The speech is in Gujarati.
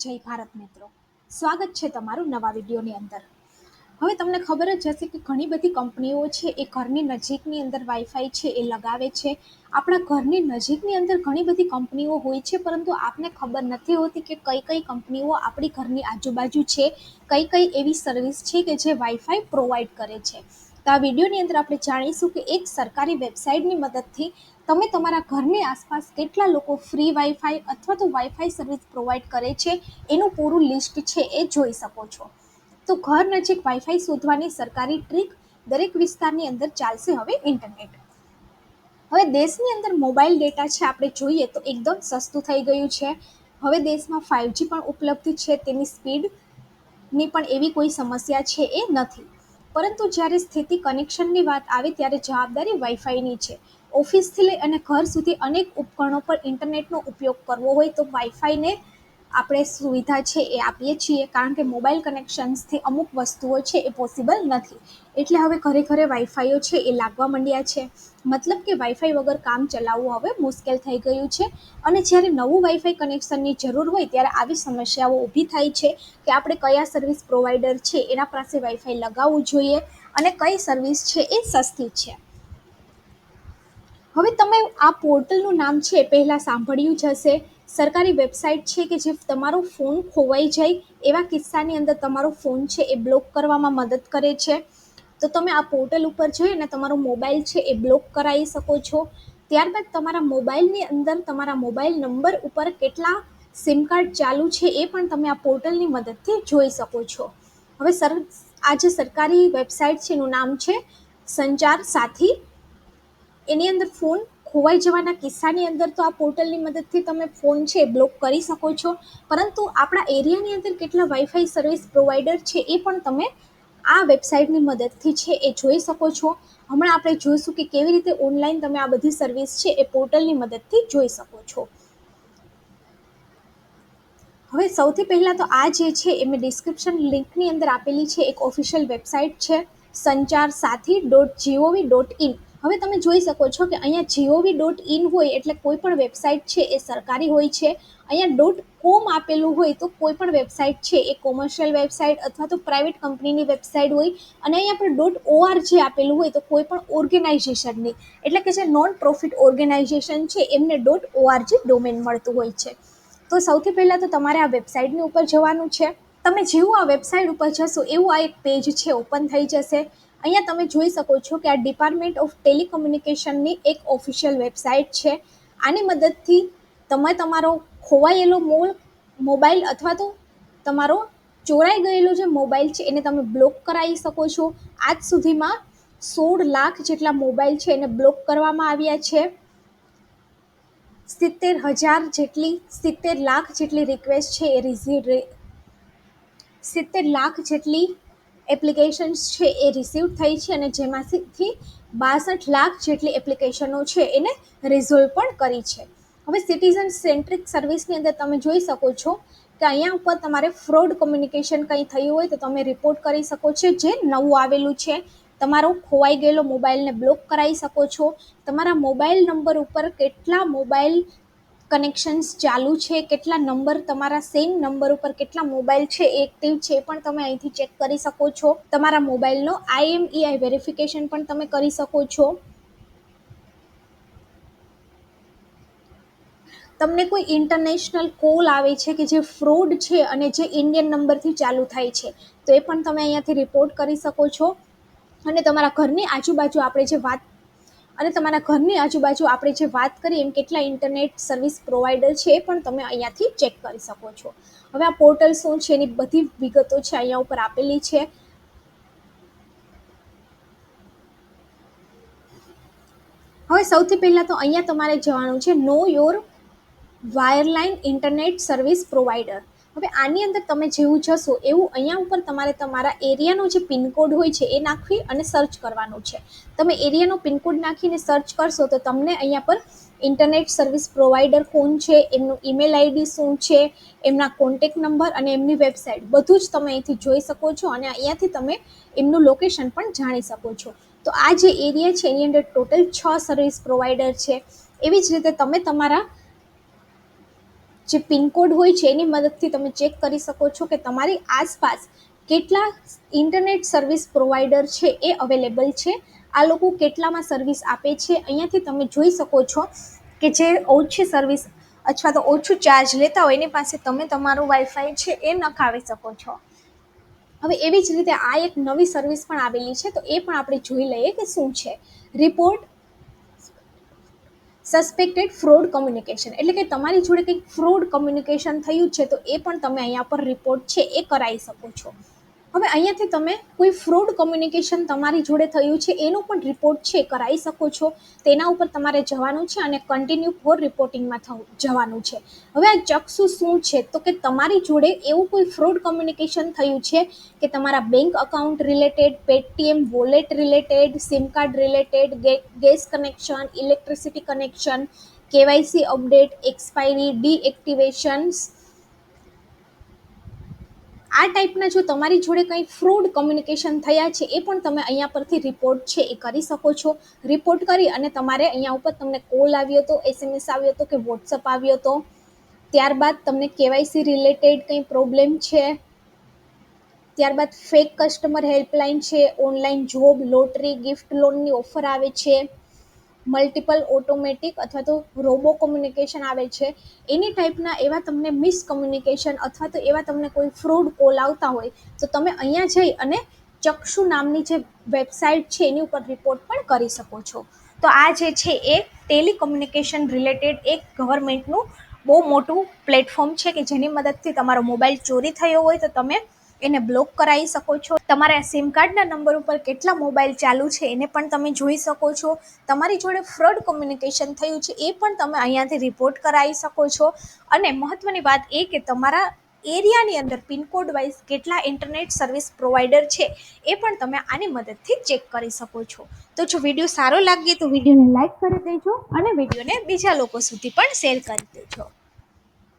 જય ભારત મિત્રો, સ્વાગત છે તમારું નવા વિડીયોની અંદર। હવે તમને ખબર જ હશે કે ઘણી બધી કંપનીઓ છે એ ઘરની નજીકની અંદર વાઈફાઈ છે એ લગાવે છે। આપણા ઘરની નજીકની અંદર ઘણી બધી કંપનીઓ હોય છે, પરંતુ આપને ખબર નથી હોતી કે કઈ કઈ કંપનીઓ આપણી ઘરની આજુબાજુ છે, કઈ કઈ એવી સર્વિસ છે કે જે વાઈફાઈ પ્રોવાઈડ કરે છે। તો આ વિડીયોની અંદર આપણે જાણીશું કે એક સરકારી વેબસાઇટની મદદથી તમે તમારા ઘરની આસપાસ કેટલા લોકો ફ્રી વાઈફાઈ અથવા તો વાઈફાઈ સર્વિસ પ્રોવાઈડ કરે છે એનું પૂરું લિસ્ટ છે એ જોઈ શકો છો। તો ઘર નજીક વાઈફાઈ શોધવાની સરકારી ટ્રીક, દરેક વિસ્તારની અંદર ચાલશે હવે ઇન્ટરનેટ। હવે દેશની અંદર મોબાઈલ ડેટા છે આપણે જોઈએ તો એકદમ સસ્તું થઈ ગયું છે। હવે દેશમાં 5G પણ ઉપલબ્ધ છે, તેની સ્પીડની પણ એવી કોઈ સમસ્યા છે એ નથી। પરંતુ જ્યારે સ્થિતિ કનેક્શનની વાત આવે ત્યારે જવાબદારી વાઈફાઈની છે। ઓફિસથી લઈ અને ઘર સુધી અનેક ઉપકરણો પર ઇન્ટરનેટનો ઉપયોગ કરવો હોય તો વાઈફાઈને આપણે સુવિધા છે એ આપીએ છીએ, કારણ કે મોબાઈલ કનેક્શન્સથી અમુક વસ્તુઓ છે એ પોસિબલ નથી। એટલે હવે ઘરે ઘરે વાઈફાઈઓ છે એ લાગવા માંડ્યા છે, મતલબ કે વાઈફાઈ વગર કામ ચલાવવું હવે મુશ્કેલ થઈ ગયું છે। અને જ્યારે નવું વાઈફાઈ કનેક્શનની જરૂર હોય ત્યારે આવી સમસ્યાઓ ઊભી થાય છે કે આપણે કયા સર્વિસ પ્રોવાઈડર છે એના પાસે વાઈફાઈ લગાવવું જોઈએ અને કઈ સર્વિસ છે એ સસ્તી છે। હવે તમે આ પોર્ટલનું નામ છે પહેલાં સાંભળ્યું જ હશે। સરકારી વેબસાઇટ છે કે જે તમારો ફોન ખોવાઈ જાય એવા કિસ્સાની અંદર તમારો ફોન છે એ બ્લોક કરવામાં મદદ કરે છે। તો તમે આ પોર્ટલ ઉપર જઈને તમારો મોબાઈલ છે એ બ્લોક કરાવી શકો છો। ત્યારબાદ તમારા મોબાઈલની અંદર તમારા મોબાઈલ નંબર ઉપર કેટલા સિમ કાર્ડ ચાલુ છે એ પણ તમે આ પોર્ટલની મદદથી જોઈ શકો છો। હવે આ જે સરકારી વેબસાઇટ છે એનું નામ છે સંચાર સાથી। એની અંદર ફોન ખોવાઈ જવાના કિસ્સાની અંદર તો આ પોર્ટલની મદદથી તમે ફોન છે બ્લોક કરી શકો છો, પરંતુ આપણા એરિયાની અંદર કેટલા વાઈફાઈ સર્વિસ પ્રોવાઈડર છે એ પણ તમે આ વેબસાઇટની મદદથી છે એ જોઈ શકો છો। હમણાં આપણે જોઈશું કે કેવી રીતે ઓનલાઈન તમે આ બધી સર્વિસ છે એ પોર્ટલની મદદથી જોઈ શકો છો। હવે સૌથી પહેલાં તો આ જે છે એ મેં ડિસ્ક્રિપ્શન લિંકની અંદર આપેલી છે એક ઓફિશિયલ વેબસાઇટ છે sancharsaathi.gov.in। હવે તમે જોઈ શકો છો કે અહીંયા gov.in હોય એટલે કોઈ પણ વેબસાઇટ છે એ સરકારી હોય છે। અહીંયા .com આપેલું હોય તો કોઈ પણ વેબસાઇટ છે એ કોમર્શિયલ વેબસાઇટ અથવા તો પ્રાઇવેટ કંપનીની વેબસાઇટ હોય, અને અહીંયા પર .org આપેલું હોય તો કોઈ પણ ઓર્ગેનાઇઝેશનની, એટલે કે જે નોન પ્રોફિટ ઓર્ગેનાઇઝેશન છે એમને .org ડોમેન મળતું હોય છે। તો સૌથી પહેલાં તો તમારે આ વેબસાઇટની ઉપર જવાનું છે। તમે જેવું આ વેબસાઇટ ઉપર જશો એવું આ એક પેજ છે ઓપન થઈ જશે। અહીંયા તમે જોઈ શકો છો કે આ ડિપાર્ટમેન્ટ ઓફ ટેલિકમ્યુનિકેશનની એક ઓફિશિયલ વેબસાઇટ છે। આની મદદથી તમે તમારો ખોવાયેલો મોબાઈલ અથવા તો તમારો ચોરાઈ ગયેલો જે મોબાઈલ છે એને તમે બ્લોક કરાવી શકો છો। આજ સુધીમાં 16 લાખ જેટલા મોબાઈલ છે એને બ્લોક કરવામાં આવ્યા છે। 70 લાખ જેટલી રિક્વેસ્ટ છે એ 70 લાખ જેટલી એપ્લિકેશન્સ છે એ રિસીવ થઈ છે, અને જેમાંથી 62 લાખ જેટલી એપ્લિકેશનો છે એને રિઝોલ્વ પણ કરી છે। હવે સિટીઝન સેન્ટ્રિક સર્વિસની અંદર તમે જોઈ શકો છો કે અહીંયા ઉપર તમારે ફ્રોડ કમ્યુનિકેશન કંઈ થયું હોય તો તમે રિપોર્ટ કરી શકો છો, જે નવું આવેલું છે। તમારો ખોવાઈ ગયેલો મોબાઈલને બ્લોક કરાવી શકો છો। તમારા મોબાઈલ નંબર ઉપર કેટલા મોબાઈલ કનેક્શન્સ ચાલુ છે, કેટલા નંબર તમારા સેમ નંબર ઉપર કેટલા મોબાઈલ છે એ એક્ટિવ છે પણ તમે અહીંથી ચેક કરી શકો છો। તમારા મોબાઈલનો IMEI વેરિફિકેશન પણ તમે કરી શકો છો। તમને કોઈ ઇન્ટરનેશનલ કોલ આવે છે કે જે ફ્રોડ છે અને જે ઇન્ડિયન નંબરથી ચાલુ થાય છે તો એ પણ તમે અહીંયાથી રિપોર્ટ કરી શકો છો। અને તમારા ઘરની આજુબાજુ આપણે જે વાત કરીએ એમ કેટલા ઇન્ટરનેટ સર્વિસ પ્રોવાઈડર છે એ પણ તમે અહીંયાથી ચેક કરી શકો છો। હવે આ પોર્ટલ શું છે એની બધી વિગતો છે અહીંયા ઉપર આપેલી છે। હવે સૌથી પહેલાં તો અહીંયા તમારે જવાનું છે know your wireline internet service provider. હવે આની અંદર તમે જેવું જશો એવું અહીંયા ઉપર તમારે તમારા એરિયાનો જે પિનકોડ હોય છે એ નાખવી અને સર્ચ કરવાનું છે। તમે એરિયાનો પિનકોડ નાખીને સર્ચ કરશો તો તમને અહીંયા પર ઇન્ટરનેટ સર્વિસ પ્રોવાઈડર કોણ છે, એમનું ઈમેલ આઈડી શું છે, એમના કોન્ટેક્ટ નંબર અને એમની વેબસાઇટ બધું જ તમે અહીંથી જોઈ શકો છો, અને અહીંયાથી તમે એમનું લોકેશન પણ જાણી શકો છો। તો આ જે એરિયા છે એની અંદર ટોટલ 6 સર્વિસ પ્રોવાઈડર છે। એવી જ રીતે તમે તમારા જે પિનકોડ હોય છે એની મદદથી તમે ચેક કરી શકો છો કે તમારી આસપાસ કેટલા ઇન્ટરનેટ સર્વિસ પ્રોવાઈડર છે એ અવેલેબલ છે, આ લોકો કેટલામાં સર્વિસ આપે છે. અહીંયાથી તમે જોઈ શકો છો કે જે ઓછી સર્વિસ અથવા તો ઓછું ચાર્જ લેતા હોય એની પાસે તમે તમારું વાઈફાઈ છે એ નખાવી શકો છો. હવે એવી જ રીતે આ એક નવી સર્વિસ પણ આવેલી છે, તો એ પણ આપણે જોઈ લઈએ કે શું છે. રિપોર્ટ સસ્પેક્ટેડ ફ્રોડ કમ્યુનિકેશન, એટલે કે તમારી જોડે કંઈક ફ્રોડ કમ્યુનિકેશન થયું છે તો એ પણ તમે અહીંયા પર રિપોર્ટ છે એ કરાવી શકો છો. હવે અહીંયાથી તમે કોઈ ફ્રોડ કમ્યુનિકેશન તમારી જોડે થયું છે એનો પણ રિપોર્ટ છે કરાવી શકો છો. તેના ઉપર તમારે જવાનું છે અને કન્ટિન્યુ ફોર રિપોર્ટિંગમાં જવાનું છે. હવે આ ચક્ષુ શું છે, તો કે તમારી જોડે એવું કોઈ ફ્રોડ કમ્યુનિકેશન થયું છે કે તમારા bank account related, Paytm wallet related, SIM card related, gas connection, electricity connection, KYC update, expiry, deactivations, આ ટાઈપના જો તમારી જોડે કંઈ ફ્રોડ કમ્યુનિકેશન થયા છે એ પણ તમે અહીંયા પરથી રિપોર્ટ છે એ કરી શકો છો. રિપોર્ટ કરી અને તમારે અહીંયા ઉપર તમને કોલ આવ્યો હતો, SMS આવ્યો હતો કે વોટ્સઅપ આવ્યો હતો, ત્યારબાદ તમને કેવાયસી રિલેટેડ કંઈ પ્રોબ્લેમ છે, ત્યારબાદ ફેક કસ્ટમર હેલ્પલાઇન છે, ઓનલાઈન જોબ, લોટરી, ગિફ્ટ લોનની ઓફર આવે છે, મલ્ટિપલ ઓટોમેટિક અથવા તો રોબો કોમ્યુનિકેશન આવે છે, એની ટાઈપના એવા તમને મિસકમ્યુનિકેશન અથવા તો એવા તમને કોઈ ફ્રોડ કોલ આવતા હોય તો તમે અહીંયા જઈ અને ચક્ષુ નામની જે વેબસાઇટ છે એની ઉપર રિપોર્ટ પણ કરી શકો છો. તો આ જે છે એ ટેલિકમ્યુનિકેશન રિલેટેડ એક ગવર્મેન્ટનું બહુ મોટું પ્લેટફોર્મ છે કે જેની મદદથી તમારો મોબાઈલ ચોરી થયો હોય તો તમે એને બ્લોક કરાવી શકો છો. તમારા સિમ કાર્ડના નંબર ઉપર કેટલા મોબાઈલ ચાલુ છે એને પણ તમે જોઈ શકો છો. તમારી જોડે ફ્રોડ કમ્યુનિકેશન થયું છે એ પણ તમે અહીંયાથી રિપોર્ટ કરાવી શકો છો. અને મહત્વની વાત એ કે તમારા એરિયાની અંદર પિનકોડ વાઇઝ કેટલા ઇન્ટરનેટ સર્વિસ પ્રોવાઈડર છે એ પણ તમે આની મદદથી ચેક કરી શકો છો. તો જો વિડીયો સારો લાગે તો વિડીયોને લાઈક કરી દેજો અને વિડીયોને બીજા લોકો સુધી પણ શેર કરી દેજો.